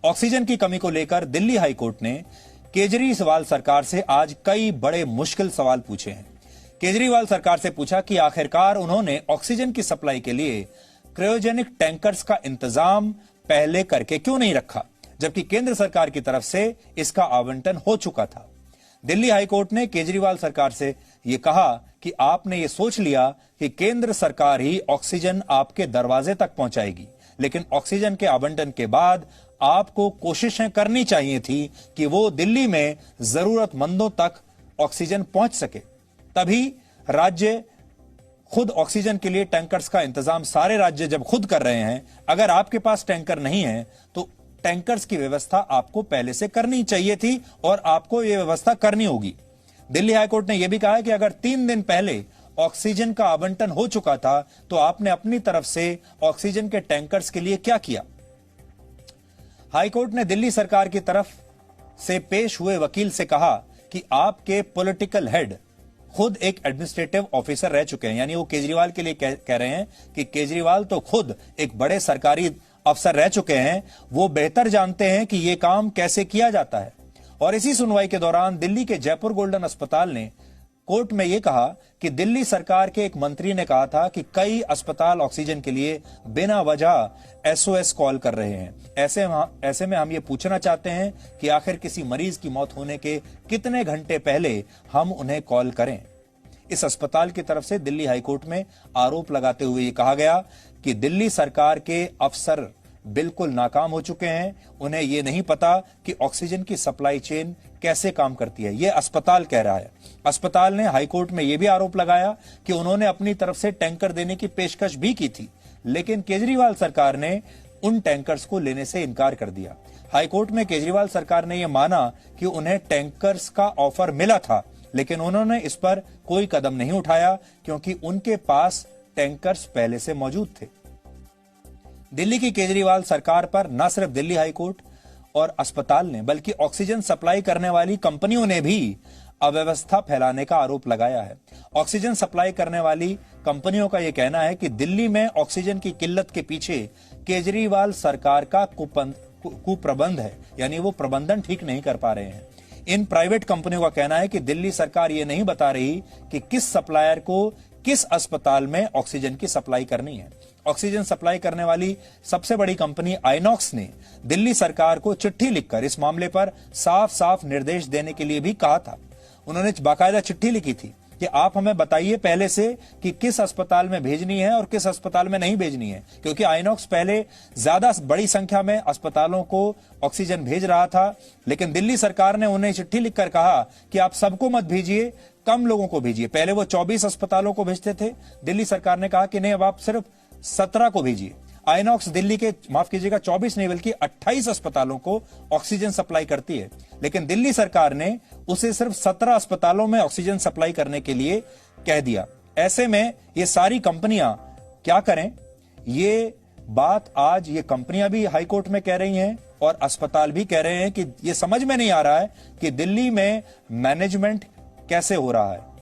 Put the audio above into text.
Oxygen की कमी को लेकर दिल्ली हाईकोर्ट ने केजरीवाल सरकार से आज कई बड़े मुश्किल सवाल पूछे हैं। केजरीवाल सरकार से पूछा कि आखिरकार उन्होंने ऑक्सीजन की सप्लाई के लिए क्रायोजेनिक टैंकर्स का इंतजाम पहले करके क्यों नहीं रखा, जबकि केंद्र सरकार की तरफ से इसका आवंटन हो चुका था। दिल्ली हाईकोर्ट ने केजरीवाल सरकार से यह कहा कि आपने ये सोच लिया कि केंद्र सरकार ही ऑक्सीजन आपके दरवाजे तक पहुंचाएगी, लेकिन ऑक्सीजन के आवंटन के बाद आपको कोशिशें करनी चाहिए थी कि वो दिल्ली में जरूरतमंदों तक ऑक्सीजन पहुंच सके। तभी राज्य खुद ऑक्सीजन के लिए टैंकर्स का इंतजाम सारे राज्य जब खुद कर रहे हैं, अगर आपके पास टैंकर नहीं है तो टैंकर्स की व्यवस्था आपको पहले से करनी चाहिए थी और आपको यह व्यवस्था करनी होगी। दिल्ली हाईकोर्ट ने यह भी कहा कि अगर 3 दिन पहले ऑक्सीजन का आवंटन हो चुका था तो आपने अपनी तरफ से ऑक्सीजन के टैंकर्स के लिए क्या किया। हाईकोर्ट ने दिल्ली सरकार की तरफ से पेश हुए वकील से कहा कि आपके पॉलिटिकल हेड खुद एक एडमिनिस्ट्रेटिव ऑफिसर रह चुके हैं, यानी वो केजरीवाल के लिए कह रहे हैं कि केजरीवाल तो खुद एक बड़े सरकारी अफसर रह चुके हैं, वो बेहतर जानते हैं कि यह काम कैसे किया जाता है। और इसी सुनवाई के दौरान दिल्ली के जयपुर गोल्डन अस्पताल ने कोर्ट में यह कहा कि दिल्ली सरकार के एक मंत्री ने कहा था कि कई अस्पताल ऑक्सीजन के लिए बिना वजह एसओएस कॉल कर रहे हैं। ऐसे में हम ये पूछना चाहते हैं कि आखिर किसी मरीज की मौत होने के कितने घंटे पहले हम उन्हें कॉल करें। इस अस्पताल की तरफ से दिल्ली हाईकोर्ट में आरोप लगाते हुए ये कहा गया कि दिल्ली सरकार के अफसर बिल्कुल नाकाम हो चुके हैं, उन्हें यह नहीं पता कि ऑक्सीजन की सप्लाई चेन कैसे काम करती है। यह अस्पताल कह रहा है। अस्पताल ने हाईकोर्ट में यह भी आरोप लगाया कि उन्होंने अपनी तरफ से टैंकर देने की पेशकश भी की थी, लेकिन केजरीवाल सरकार ने उन टैंकर्स को लेने से इनकार कर दिया। हाईकोर्ट में केजरीवाल सरकार ने यह माना कि उन्हें टैंकर्स का ऑफर मिला था, लेकिन उन्होंने इस पर कोई कदम नहीं उठाया क्योंकि उनके पास टैंकर्स पहले से मौजूद थे। दिल्ली की केजरीवाल सरकार पर न सिर्फ दिल्ली हाईकोर्ट और अस्पताल ने बल्कि ऑक्सीजन सप्लाई करने वाली कंपनियों ने भी अव्यवस्था फैलाने का आरोप लगाया है। ऑक्सीजन सप्लाई करने वाली कंपनियों का यह कहना है कि दिल्ली में ऑक्सीजन की किल्लत के पीछे केजरीवाल सरकार का कुप्रबंध है, यानी वो प्रबंधन ठीक नहीं कर पा रहे हैं। इन प्राइवेट कंपनियों का कहना है कि दिल्ली सरकार ये नहीं बता रही कि किस सप्लायर को किस अस्पताल में ऑक्सीजन की सप्लाई करनी है। ऑक्सीजन सप्लाई करने वाली सबसे बड़ी कंपनी आइनॉक्स ने दिल्ली सरकार को चिट्ठी लिखकर इस मामले पर साफ साफ निर्देश देने के लिए भी कहा था। उन्होंने बाकायदा चिट्ठी लिखी थी कि आप हमें बताइए पहले से कि किस अस्पताल में भेजनी है और किस अस्पताल में नहीं भेजनी है, क्योंकि आइनॉक्स पहले ज्यादा बड़ी संख्या में अस्पतालों को ऑक्सीजन भेज रहा था, लेकिन दिल्ली सरकार ने उन्हें चिट्ठी लिखकर कहा कि आप सबको मत भेजिए, कम लोगों को भेजिए। पहले वो 24 अस्पतालों को भेजते थे, दिल्ली सरकार ने कहा कि नहीं, अब आप सिर्फ 17 को भेजिए। आइनॉक्स दिल्ली के 24 नहीं बल्कि 28 अस्पतालों को ऑक्सीजन सप्लाई करती है, लेकिन दिल्ली सरकार ने उसे सिर्फ 17 अस्पतालों में ऑक्सीजन सप्लाई करने के लिए कह दिया। ऐसे में ये सारी कंपनियां क्या करें, ये बात आज ये कंपनियां भी हाईकोर्ट में कह रही हैं और अस्पताल भी कह रहे हैं कि ये समझ में नहीं आ रहा है कि दिल्ली में मैनेजमेंट कैसे हो रहा है।